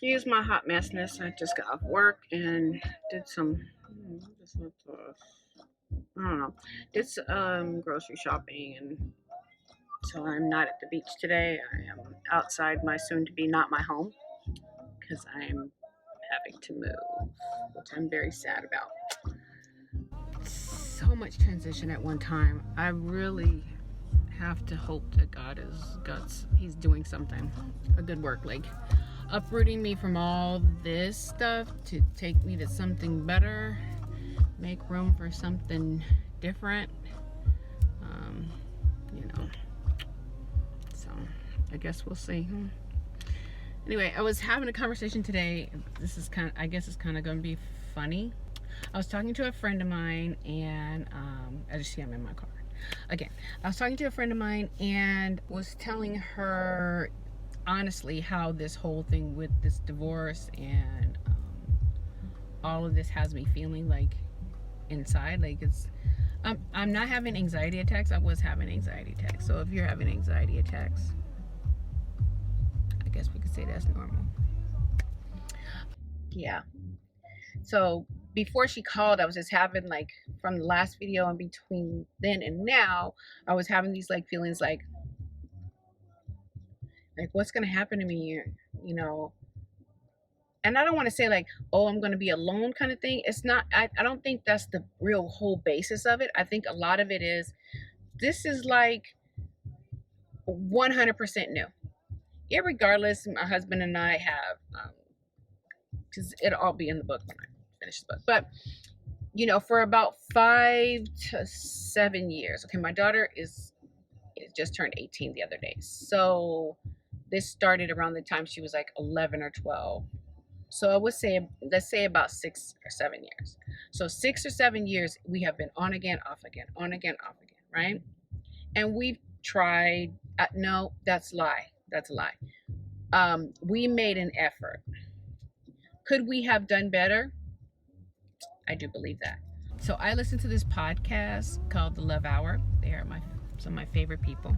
Excuse my hot messness. I just got off work and did some, I don't know, did some grocery shopping, and so I'm not at the beach today. I am outside my soon-to-be not my home because I'm having to move, which I'm very sad about. So much transition at one time. I really have to hope that God is guts. He's doing something, a good work, like uprooting me from all this stuff to take me to something better, make room for something different. You know, so I guess we'll see. Anyway, I was having a conversation today. This is I guess it's kind of going to be funny. I was talking to a friend of mine, and as you see, I'm in my car again. I was talking to a friend of mine and was telling her honestly how this whole thing with this divorce and all of this has me feeling like inside, like it's I'm not having anxiety attacks. I was having anxiety attacks. So if you're having anxiety attacks, I guess we could say that's normal. Yeah. So before she called, I was just having, like, from the last video and between then and now, I was having these like feelings like what's gonna happen to me, you know. And I don't want to say like, oh, I'm going to be alone kind of thing. It's not, I don't think that's the real whole basis of it. I think a lot of it is, this is like 100% new. Irregardless, my husband and I have, because it'll all be in the book when I finish the book. But, you know, for about 5 to 7 years, okay, my daughter is just turned 18 the other day. So this started around the time she was like 11 or 12. So I would say, let's say about 6 or 7 years. So 6 or 7 years, we have been on again, off again, on again, off again, right? And we've tried, no, that's a lie. That's a lie. We made an effort. Could we have done better? I do believe that. So I listened to this podcast called The Love Hour. They are some of my favorite people.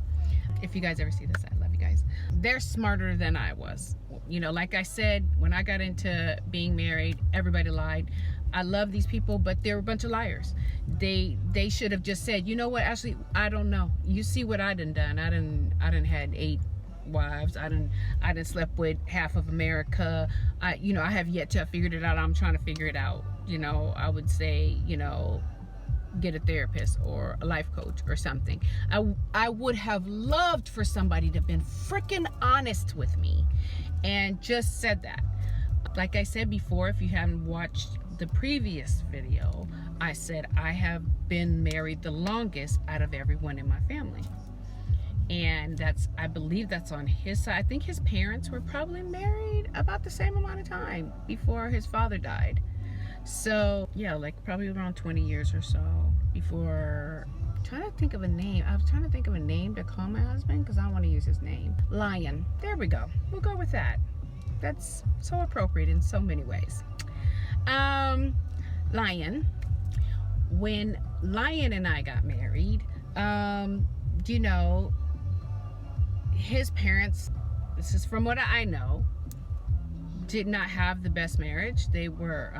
If you guys ever see this, I love you guys. They're smarter than I was. You know, like I said, when I got into being married, everybody lied. I love these people, but they're a bunch of liars. They should have just said, you know what, Ashley, I don't know. You see what I done. I done had 8 wives. I done slept with half of America. I have yet to have figured it out. I'm trying to figure it out. You know, I would say, you know, get a therapist or a life coach or something. I would have loved for somebody to have been freaking honest with me and just said that. Like I said before, if you haven't watched the previous video, I said I have been married the longest out of everyone in my family. And I believe that's on his side. I think his parents were probably married about the same amount of time before his father died. So yeah, like probably around 20 years or so before. I'm trying to think of a name. I was trying to think of a name to call my husband because I don't want to use his name. Lion. There we go. We'll go with that. That's so appropriate in so many ways. Lion. When Lion and I got married, you know, his parents, this is from what I know, did not have the best marriage. They were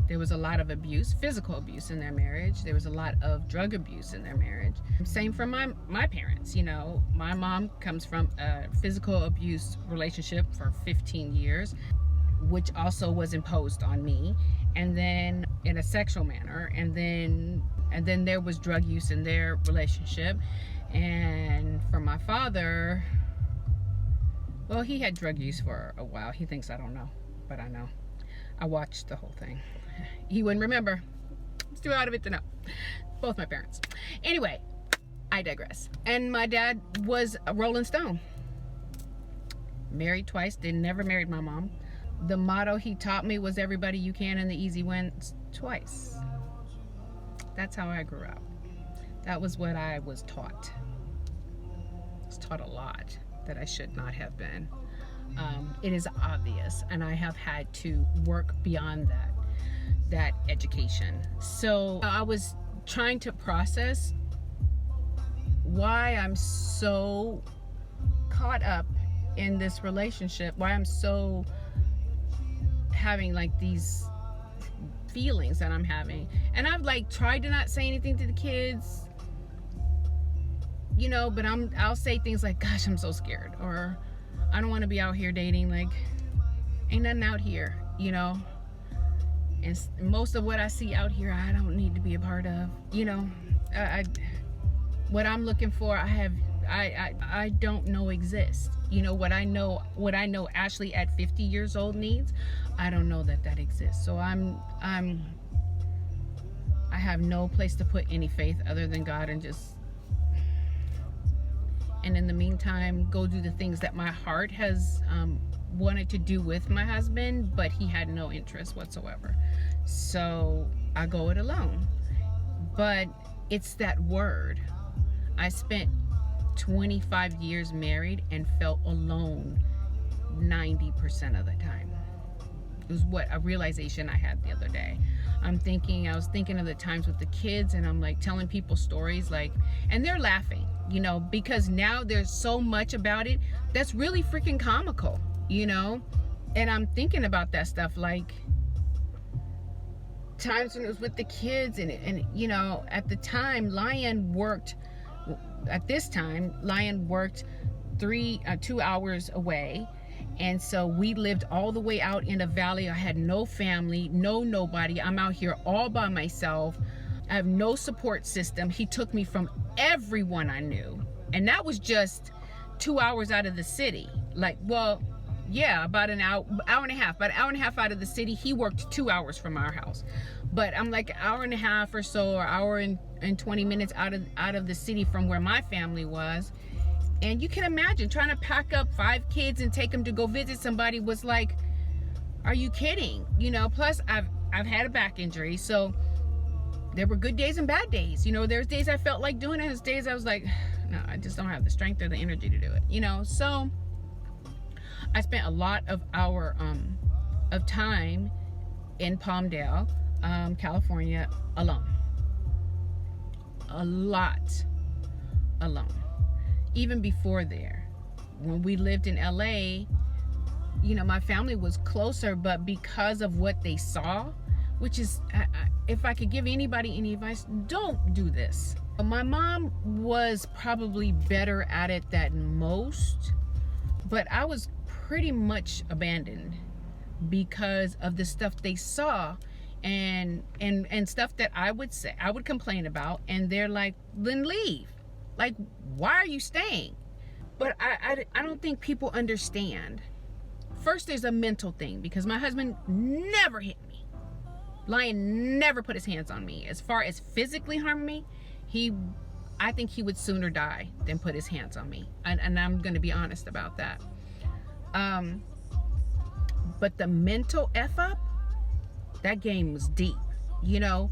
there was a lot of abuse, physical abuse in their marriage. There was a lot of drug abuse in their marriage. Same for my parents. You know, my mom comes from a physical abuse relationship for 15 years, which also was imposed on me, and then in a sexual manner, and then there was drug use in their relationship. And for my father, well, he had drug use for a while. He thinks I don't know, but I know. I watched the whole thing. He wouldn't remember. It's too out of it to know. Both my parents. Anyway, I digress. And my dad was a Rolling Stone. Married twice. They never married my mom. The motto he taught me was everybody you can and the easy wins twice. That's how I grew up. That was what I was taught. I was taught a lot that I should not have been. It is obvious, and I have had to work beyond that education. So I was trying to process why I'm so caught up in this relationship, why I'm so having like these feelings that I'm having. And I've like tried to not say anything to the kids, you know, but I'll say things like, gosh, I'm so scared, or I don't want to be out here dating, like ain't nothing out here, you know, and most of what I see out here I don't need to be a part of, you know. What I'm looking for, I don't know exists, you know. What I know Ashley at 50 years old needs, I don't know that exists. So I have no place to put any faith other than God, and in the meantime go do the things that my heart has wanted to do with my husband, but he had no interest whatsoever. So I go it alone. But it's that word. I spent 25 years married and felt alone 90% of the time. It was what a realization I had the other day. I was thinking of the times with the kids, and I'm like telling people stories, like, and they're laughing, you know, because now there's so much about it that's really freaking comical, you know. And I'm thinking about that stuff, like times when it was with the kids, and you know, at the time Lion worked 2 hours away, and so we lived all the way out in a valley. I had no family, nobody. I'm out here all by myself. I have no support system. He took me from everyone I knew, and that was just 2 hours out of the city. Like, well, yeah, about an hour and a half out of the city. He worked 2 hours from our house, but I'm like an hour and a half or so, or hour and 20 minutes out of the city from where my family was. And you can imagine trying to pack up 5 kids and take them to go visit somebody was like, are you kidding? You know, plus I've had a back injury, so there were good days and bad days. You know, there's days I felt like doing it, there's days I was like, no, I just don't have the strength or the energy to do it, you know. So I spent a lot of time in Palmdale, California, alone. A lot alone. Even before there, when we lived in LA, you know, my family was closer, but because of what they saw, which is, if I could give anybody any advice, don't do this. My mom was probably better at it than most, but I was pretty much abandoned because of the stuff they saw, and stuff that I would complain about, and they're like, then leave. Like, why are you staying? But I don't think people understand. First, there's a mental thing, because my husband never hit me. Lion never put his hands on me. As far as physically harming me, I think he would sooner die than put his hands on me. And I'm going to be honest about that. But the mental F up, that game was deep, you know.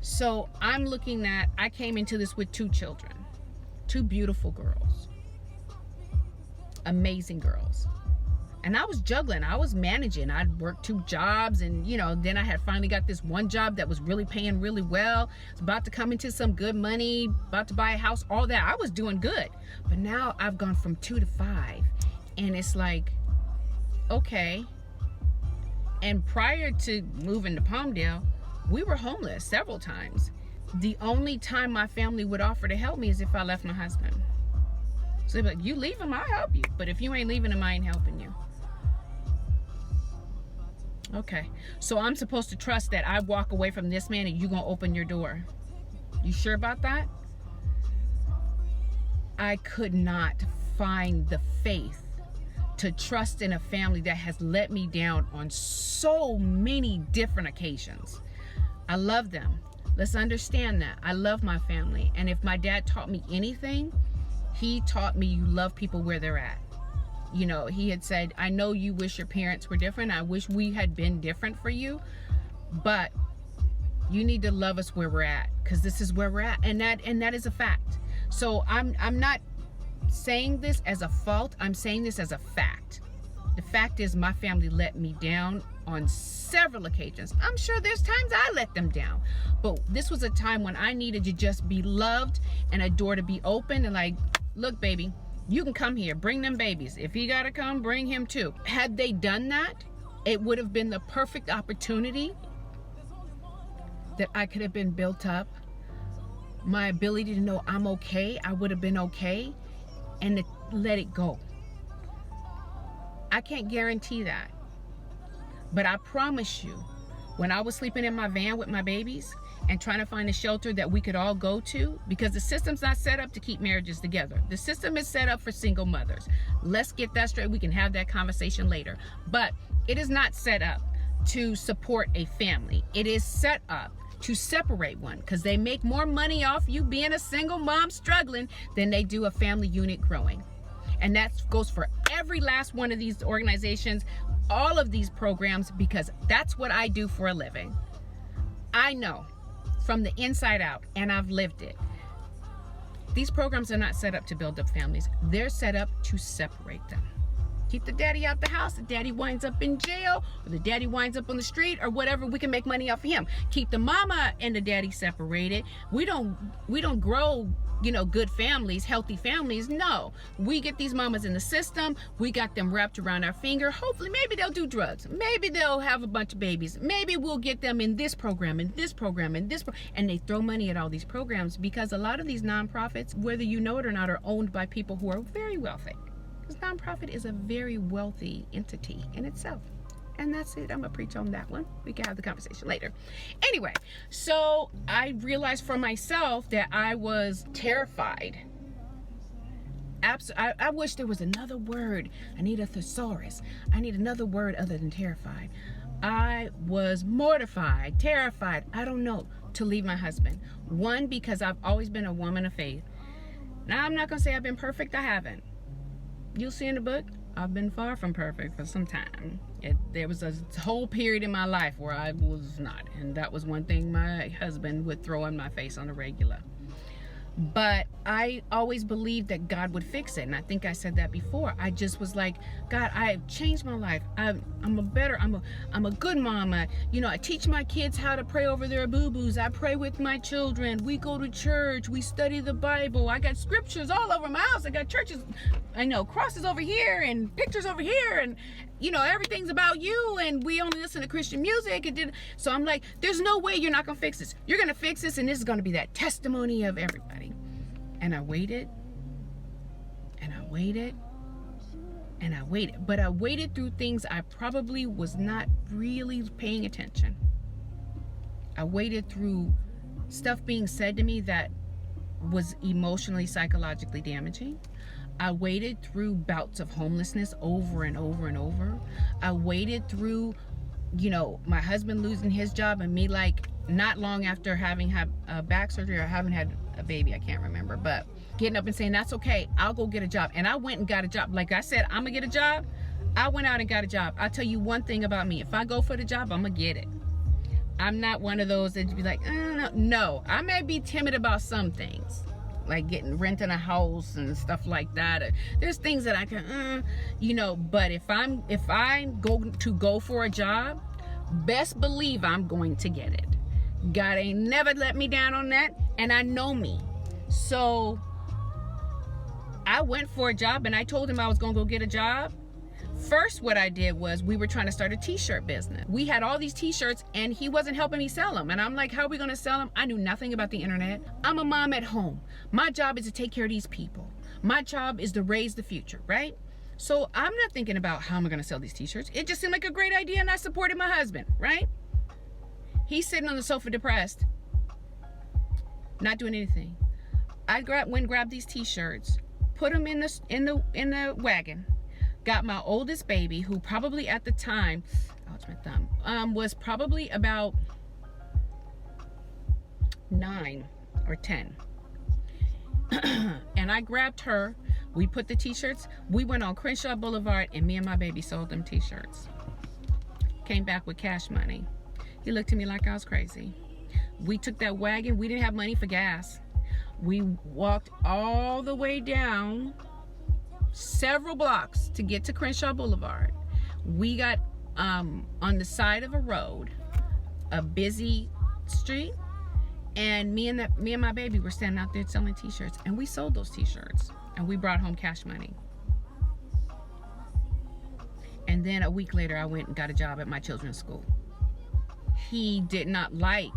So I'm looking at, I came into this with 2 children, 2 beautiful girls, amazing girls. And I was juggling, I was managing. I'd worked 2 jobs, and you know, then I had finally got this one job that was really paying really well. It's about to come into some good money, about to buy a house, all that. I was doing good. But now I've gone from 2 to 5, and it's like, okay. And prior to moving to Palmdale, we were homeless several times. The only time my family would offer to help me is if I left my husband. So they'd be like, you leave him, I'll help you. But if you ain't leaving him, I ain't helping you. Okay, so I'm supposed to trust that I walk away from this man and you gonna open your door. You sure about that? I could not find the faith to trust in a family that has let me down on so many different occasions. I love them. Let's understand that. I love my family. And if my dad taught me anything, he taught me you love people where they're at. You know, he had said, I know you wish your parents were different. I wish we had been different for you, but you need to love us where we're at, because this is where we're at. And that is a fact. So I'm not saying this as a fault. I'm saying this as a fact. The fact is, my family let me down on several occasions. I'm sure there's times I let them down, but this was a time when I needed to just be loved and a door to be open, and like, look, baby, you can come here, bring them babies. If he gotta come, bring him too. Had they done that, It would have been the perfect opportunity that I could have been built up. My ability to know I'm okay, I would have been okay, and to let it go. I can't guarantee that. But I promise you, when I was sleeping in my van with my babies and trying to find a shelter that we could all go to, because the system's not set up to keep marriages together. The system is set up for single mothers. Let's get that straight. We can have that conversation later. But it is not set up to support a family. It is set up to separate one, because they make more money off you being a single mom struggling than they do a family unit growing. And that goes for every last one of these organizations, all of these programs, because that's what I do for a living. I know from the inside out, and I've lived it. These programs are not set up to build up families. They're set up to separate them. Keep the daddy out the house, the daddy winds up in jail, or the daddy winds up on the street, or whatever, we can make money off of him. Keep the mama and the daddy separated. We don't grow, good families, healthy families. No, we get these mamas in the system. We got them wrapped around our finger. Hopefully, maybe they'll do drugs. Maybe they'll have a bunch of babies. Maybe we'll get them in this program, and this program, and this and they throw money at all these programs, because a lot of these nonprofits, whether you know it or not, are owned by people who are very wealthy. Because nonprofit is a very wealthy entity in itself. And that's it. I'm going to preach on that one. We can have the conversation later. Anyway, so I realized for myself that I was terrified. I wish there was another word. I need a thesaurus. I need another word other than terrified. I was mortified, terrified, I don't know, to leave my husband. One, because I've always been a woman of faith. Now, I'm not going to say I've been perfect. I haven't. You'll see in the book, I've been far from perfect for some time. There was a whole period in my life where I was not. And that was one thing my husband would throw in my face on a regular. But I always believed that God would fix it. And I think I said that before. I just was like, God, I've changed my life. I'm a good mama. I teach my kids how to pray over their boo-boos. I pray with my children. We go to church. We study the Bible. I got scriptures all over my house. I got churches, crosses over here and pictures over here. And, everything's about you. And we only listen to Christian music. So I'm like, there's no way you're not going to fix this. You're going to fix this. And this is going to be that testimony of everybody. And I waited, and I waited, and I waited. But I waited through things I probably was not really paying attention. I waited through stuff being said to me that was emotionally, psychologically damaging. I waited through bouts of homelessness over and over and over. I waited through, my husband losing his job and me, not long after having had back surgery or having had a baby, I can't remember, but getting up and saying, that's okay, I'll go get a job. And I went and got a job. Like I said, I'm gonna get a job. I went out and got a job. I'll tell you one thing about me. If I go for the job, I'm gonna get it. I'm not one of those that be like, no. I may be timid about some things, like renting a house and stuff like that. There's things that I can, but if I'm going to go for a job, best believe I'm going to get it. God ain't never let me down on that, and I know me. So I went for a job, and I told him I was gonna go get a job. First, what I did was we were trying to start a t-shirt business. We had all these t-shirts, and he wasn't helping me sell them. And I'm like, how are we gonna sell them? I knew nothing about the internet. I'm a mom at home. My job is to take care of these people. My job is to raise the future, right? So I'm not thinking about how am I gonna sell these t-shirts. It just seemed like a great idea, and I supported my husband, right? He's sitting on the sofa depressed, not doing anything. I went and grabbed these t-shirts, put them in the wagon, got my oldest baby, who probably at the time, ouch, my thumb, was probably about 9 or 10. And I grabbed her. We put the t-shirts. We went on Crenshaw Boulevard, and me and my baby sold them t-shirts. Came back with cash money. He looked at me like I was crazy. We took that wagon. We didn't have money for gas. We walked all the way down several blocks to get to Crenshaw Boulevard. We got on the side of a road, a busy street, and me and my baby were standing out there selling t-shirts, and we sold those t-shirts, and we brought home cash money. And then a week later, I went and got a job at my children's school. He did not like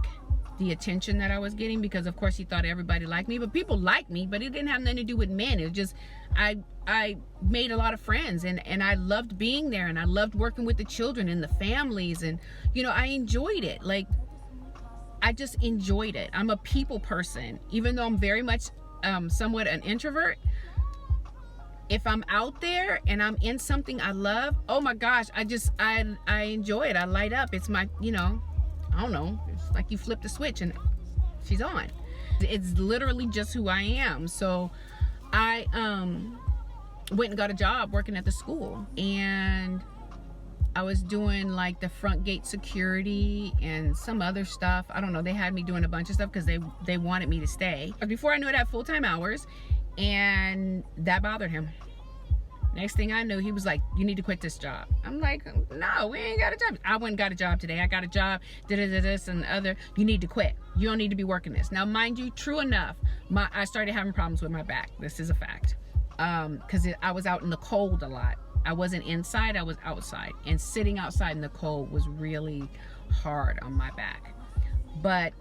the attention that I was getting, because of course he thought everybody liked me, but people liked me, but it didn't have nothing to do with men. It was just, I made a lot of friends, and I loved being there, and I loved working with the children and the families, and you know, I enjoyed it. Like, I just enjoyed it. I'm a people person, even though I'm very much somewhat an introvert. If I'm out there and I'm in something I love, oh my gosh, I enjoy it. I light up. It's my, you know, I don't know, it's like you flip the switch and she's on. It's literally just who I am. So I went and got a job working at the school, and I was doing like the front gate security and some other stuff. I don't know, they had me doing a bunch of stuff because they wanted me to stay. But before I knew it, I had full-time hours, and that bothered him. Next thing I knew, he was like, you need to quit this job. I'm like, no, we ain't got a job. I went and got a job today. I got a job, this and the other. You need to quit. You don't need to be working this. Now, mind you, true enough, I started having problems with my back. This is a fact. Because I was out in the cold a lot. I wasn't inside, I was outside. And sitting outside in the cold was really hard on my back. But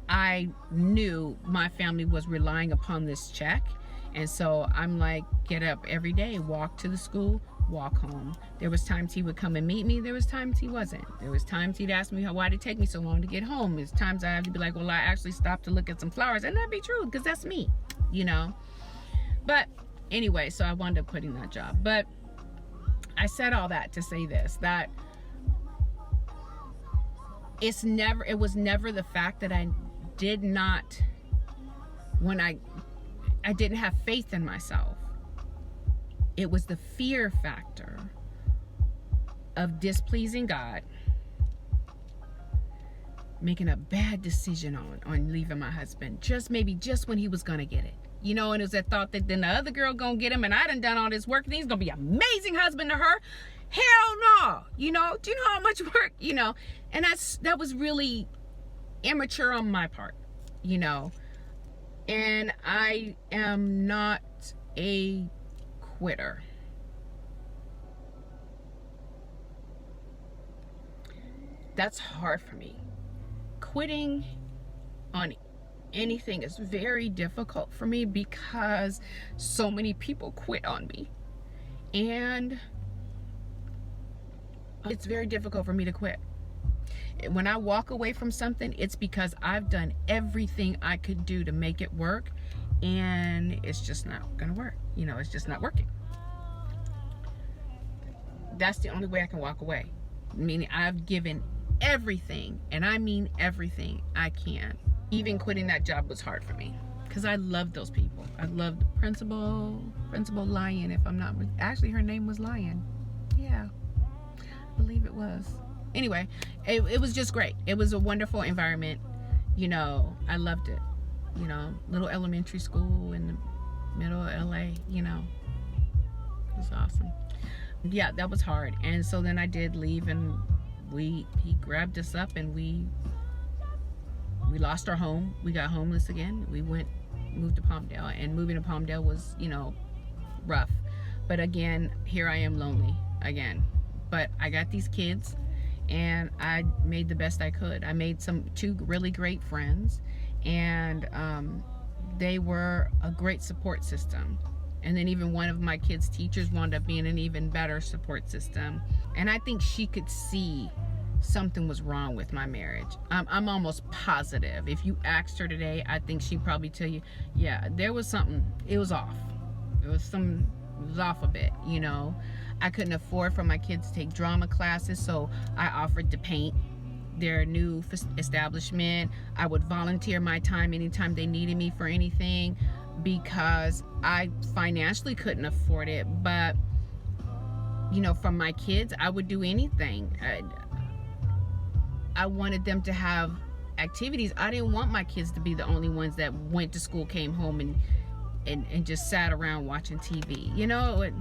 I knew my family was relying upon this check. And so I'm like, get up every day, walk to the school, walk home. There was times he would come and meet me. There was times he wasn't. There was times he'd ask me why did it take me so long to get home. There's times I have to be like, well, I actually stopped to look at some flowers. And that'd be true, because that's me, you know. But anyway, so I wound up quitting that job. But I said all that to say this, that it was never the fact that I did not, when I didn't have faith in myself. It was the fear factor of displeasing God, making a bad decision on leaving my husband, just when he was gonna get it. You know, and it was that thought that then the other girl gonna get him, and I done all this work, and he's gonna be an amazing husband to her. Hell no. You know, do you know how much work, you know? And that was really immature on my part, you know. And I am not a quitter. That's hard for me. Quitting on anything is very difficult for me, because so many people quit on me. And it's very difficult for me to quit. When I walk away from something, it's because I've done everything I could do to make it work, and it's just not gonna work. You know, it's just not working. That's the only way I can walk away. Meaning I've given everything, and I mean everything I can. Even quitting that job was hard for me, because I loved those people. I loved Principal Lyon, if I'm not, actually her name was Lyon. Yeah, I believe it was. Anyway, it was just great. It was a wonderful environment. You know, I loved it. You know, little elementary school in the middle of LA, you know. It was awesome. Yeah, that was hard. And so then I did leave, and he grabbed us up, and we lost our home. We got homeless again. We moved to Palmdale, and moving to Palmdale was, you know, rough. But again, here I am lonely again. But I got these kids, and I made the best I could. I made two really great friends, and they were a great support system. And then even one of my kids' teachers wound up being an even better support system. And I think she could see something was wrong with my marriage. I'm almost positive. If you asked her today, I think she'd probably tell you, yeah, there was something, it was off. It was off a bit, you know. I couldn't afford for my kids to take drama classes, so I offered to paint their new establishment. I would volunteer my time anytime they needed me for anything, because I financially couldn't afford it. But, you know, for my kids, I would do anything. I wanted them to have activities. I didn't want my kids to be the only ones that went to school, came home, and just sat around watching TV. You know,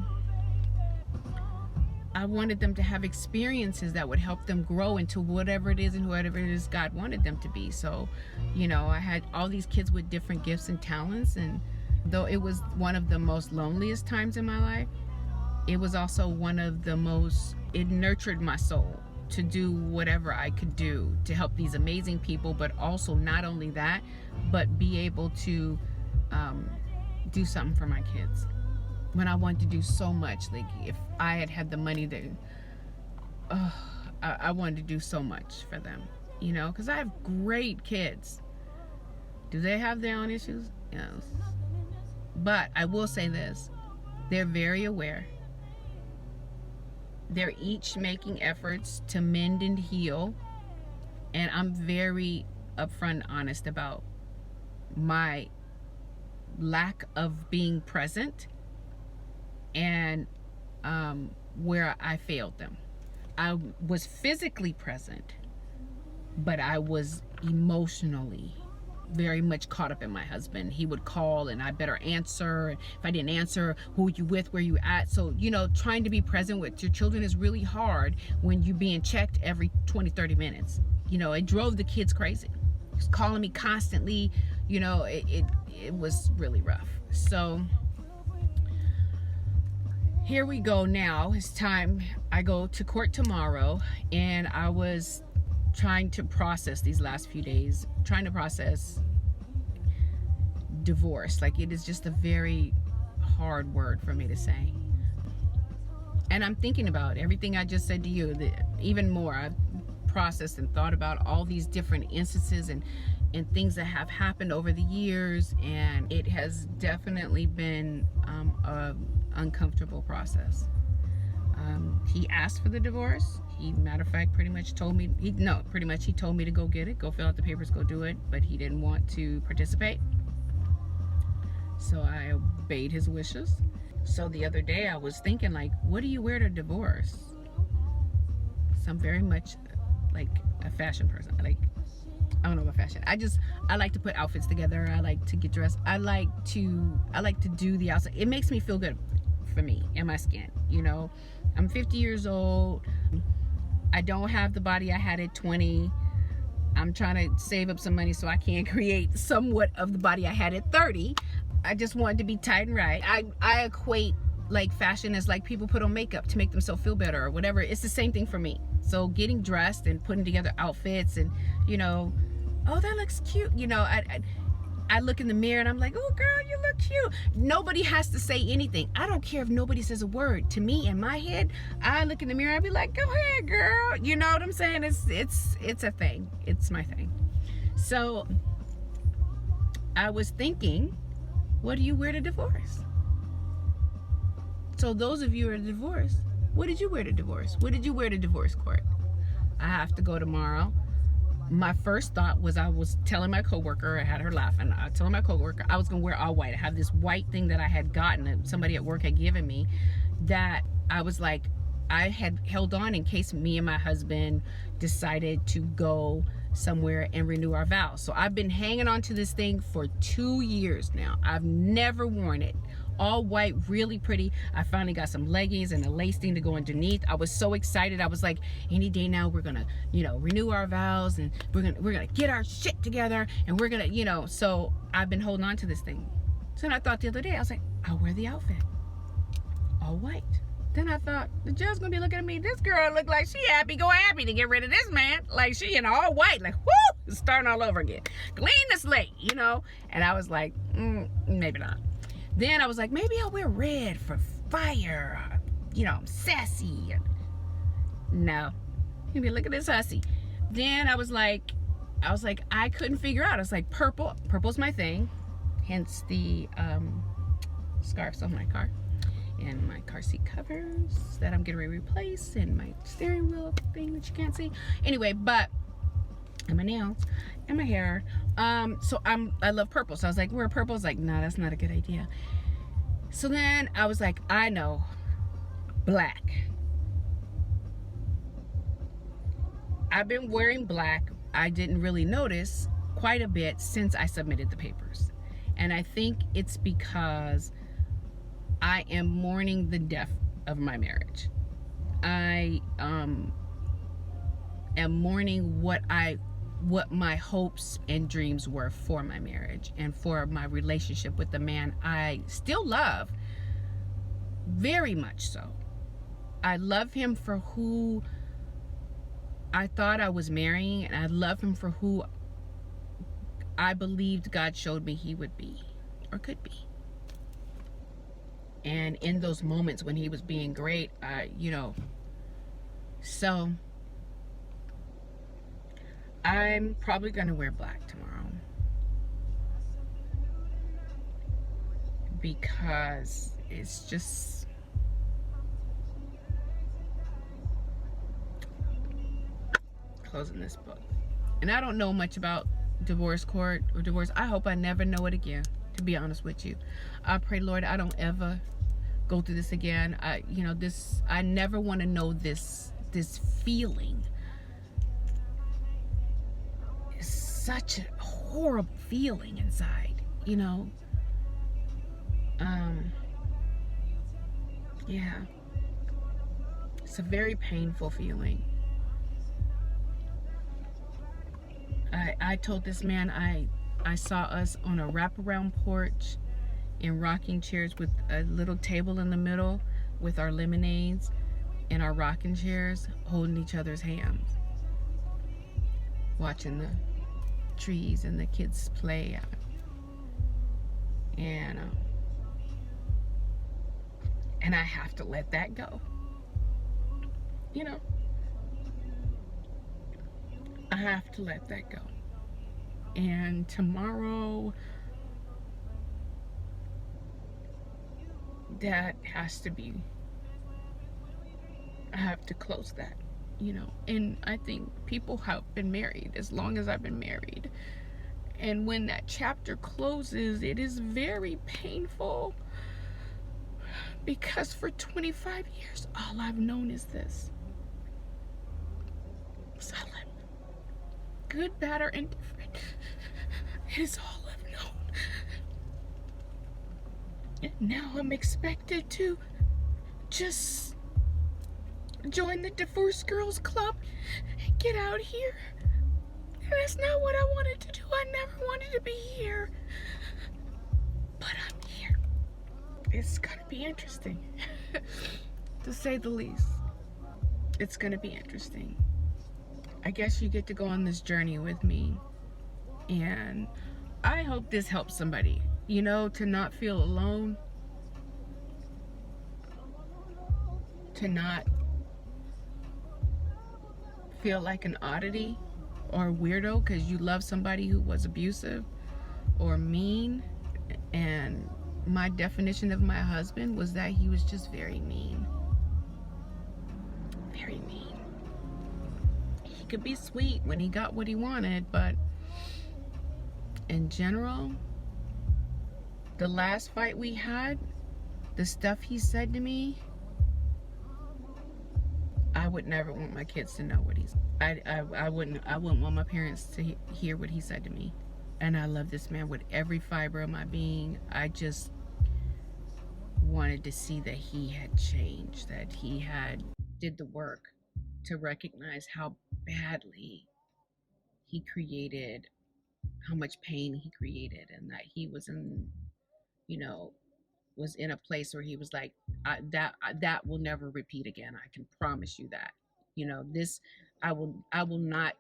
I wanted them to have experiences that would help them grow into whatever it is and whatever it is God wanted them to be. So, you know, I had all these kids with different gifts and talents, and though it was one of the most loneliest times in my life, it was also one of the most, it nurtured my soul to do whatever I could do to help these amazing people, but also not only that, but be able to do something for my kids. When I wanted to do so much, like if I had the money to, I wanted to do so much for them, you know, because I have great kids. Do they have their own issues? Yes. But I will say this, they're very aware. They're each making efforts to mend and heal. And I'm very upfront and honest about my lack of being present and where I failed them. I was physically present, but I was emotionally very much caught up in my husband. He would call and I better answer. If I didn't answer, who you with, where you at? So, you know, trying to be present with your children is really hard when you're being checked every 20, 30 minutes. You know, it drove the kids crazy. He was calling me constantly. You know, it was really rough. So here we go now. It's time. I go to court tomorrow, and I was trying to process these last few days, trying to process divorce. Like, it is just a very hard word for me to say. And I'm thinking about everything I just said to you, even more. I've processed and thought about all these different instances and things that have happened over the years, and it has definitely been a uncomfortable process. He asked for the divorce. He, matter of fact, pretty much told me, he told me to go get it, go fill out the papers, go do it, but he didn't want to participate. So I obeyed his wishes. So the other day I was thinking, like, what do you wear to divorce? So I'm very much like a fashion person. I don't know about fashion. I like to put outfits together. I like to get dressed. I like to do the outside. It makes me feel good for me and my skin, you know. I'm 50 years old. I don't have the body I had at 20. I'm trying to save up some money so I can create somewhat of the body I had at 30. I just wanted to be tight and right. I equate like fashion as like people put on makeup to make themselves feel better or whatever. It's the same thing for me. So getting dressed and putting together outfits and, you know, oh, that looks cute. You know, I look in the mirror and I'm like, oh girl, you look cute. Nobody has to say anything. I don't care if nobody says a word. To me, in my head, I look in the mirror, I'd be like, go ahead, girl. You know what I'm saying? It's a thing. It's my thing. So I was thinking, what do you wear to divorce? So those of you who are divorced, what did you wear to divorce? What did you wear to divorce court? I have to go tomorrow. My first thought was, I was telling my coworker, I had her laughing. I was telling my coworker I was gonna wear all white. I have this white thing that I had gotten, that somebody at work had given me, that I was like, I had held on in case me and my husband decided to go somewhere and renew our vows. So I've been hanging on to this thing for 2 years now. I've never worn it. All white, really pretty. I finally got some leggings and a lace thing to go underneath. I was so excited. I was like, any day now we're gonna, you know, renew our vows, and we're gonna get our shit together, and we're gonna, you know. So I've been holding on to this thing. So then I thought the other day, I was like, I'll wear the outfit, all white. Then I thought, the judge's gonna be looking at me, this girl look like she happy to get rid of this man. Like, she in all white, like, whoo, starting all over again. Clean the slate, you know? And I was like, maybe not. Then I was like, maybe I'll wear red for fire. You know, I'm sassy. No. You'll be, look at this hussy. Then I was like, I couldn't figure out. I was like, purple. Purple's my thing. Hence the scarves on my car. And my car seat covers that I'm getting ready to replace. And my steering wheel thing that you can't see. Anyway, but, and my nails and my hair. So I love purple. So I was like, wear purple. I was like, no, that's not a good idea. So then I was like, I know, black. I've been wearing black. I didn't really notice quite a bit since I submitted the papers. And I think it's because I am mourning the death of my marriage. I am mourning what my hopes and dreams were for my marriage and for my relationship with the man I still love, Very much so. I love him for who I thought I was marrying, and I love him for who I believed God showed me he would be or could be. And in those moments when he was being great, so I'm probably gonna wear black tomorrow because it's just closing this book. And I don't know much about divorce court or divorce. I hope I never know it again, to be honest with you. I pray, Lord, I don't ever go through this again. I never want to know this feeling. It's such a horrible feeling inside, yeah. It's a very painful feeling. I told this man I saw us on a wraparound porch in rocking chairs with a little table in the middle with our lemonades and our rocking chairs, holding each other's hands, watching the trees and the kids play. And I have to let that go. I have to let that go. And tomorrow, that has to be, I have to close that, and I think people have been married as long as I've been married, and when that chapter closes, it is very painful because for 25 years all I've known is this. Silent. Good, bad, or indifferent. It is all I've known. And now I'm expected to just join the divorce girls club and get out here. And that's not what I wanted to do. I never wanted to be here. But I'm here. It's gonna be interesting. To say the least. It's gonna be interesting. I guess you get to go on this journey with me. And I hope this helps somebody, to not feel alone. To not feel like an oddity or a weirdo because you love somebody who was abusive or mean. And my definition of my husband was that he was just very mean. Very mean. He could be sweet when he got what he wanted, but in general, the last fight we had, the stuff he said to me, I would never want my kids to know what he's. I wouldn't want my parents to hear what he said to me. And I love this man with every fiber of my being. I just wanted to see that he had changed, that he had did the work to recognize how badly he created, how much pain he created, and that he was in a place where he was like, that will never repeat again. I can promise you that. This, I will not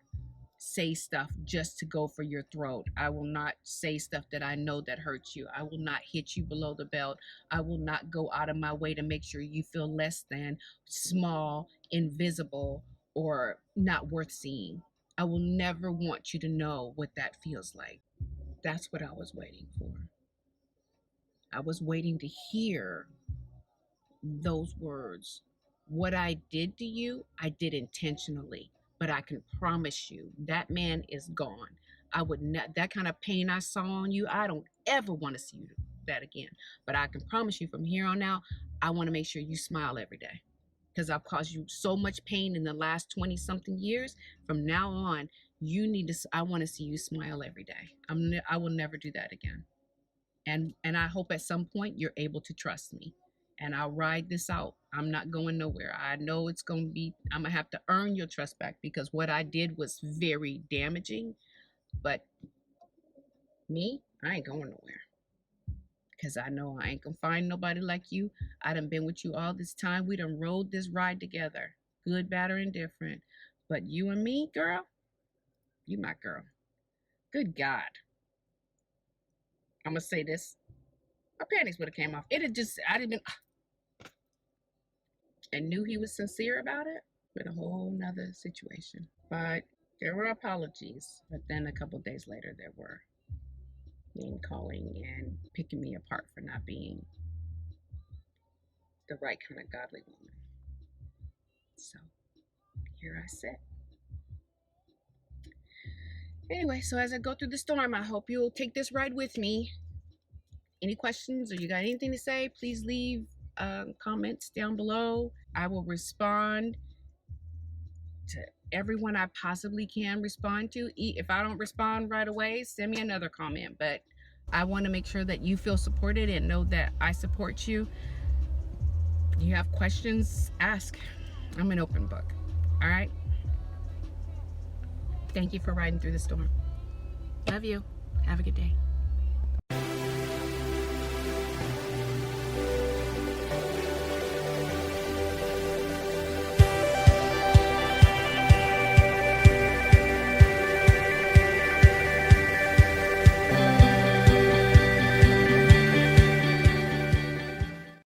say stuff just to go for your throat. I will not say stuff that I know that hurts you. I will not hit you below the belt. I will not go out of my way to make sure you feel less than, small, invisible, or not worth seeing. I will never want you to know what that feels like. That's what I was waiting for. I was waiting to hear those words. What I did to you, I did intentionally, but I can promise you that man is gone. I would not, that kind of pain I saw on you, I don't ever want to see you that again. But I can promise you from here on out, I want to make sure you smile every day because I've caused you so much pain in the last 20 something years. From now on, I want to see you smile every day. I will never do that again. And I hope at some point you're able to trust me. And I'll ride this out. I'm not going nowhere. I know I'm gonna have to earn your trust back because what I did was very damaging. But me, I ain't going nowhere Because I know I ain't gonna find nobody like you. I done been with you all this time. We done rode this ride together. Good, bad, or indifferent. But you and me, girl, you my girl. Good God. I'm gonna say this. My panties would have came off. It had just, I'd have been, and knew he was sincere about it. Been a whole nother situation. But there were apologies. But then a couple days later, there were name calling and picking me apart for not being the right kind of godly woman. So here I sit. Anyway, so as I go through the storm, I hope you'll take this ride with me. Any questions or you got anything to say, please leave comments down below. I will respond to everyone I possibly can respond to. If I don't respond right away, send me another comment. But I want to make sure that you feel supported and know that I support you. You have questions, ask. I'm an open book. All right? Thank you for riding through the storm. Love you. Have a good day.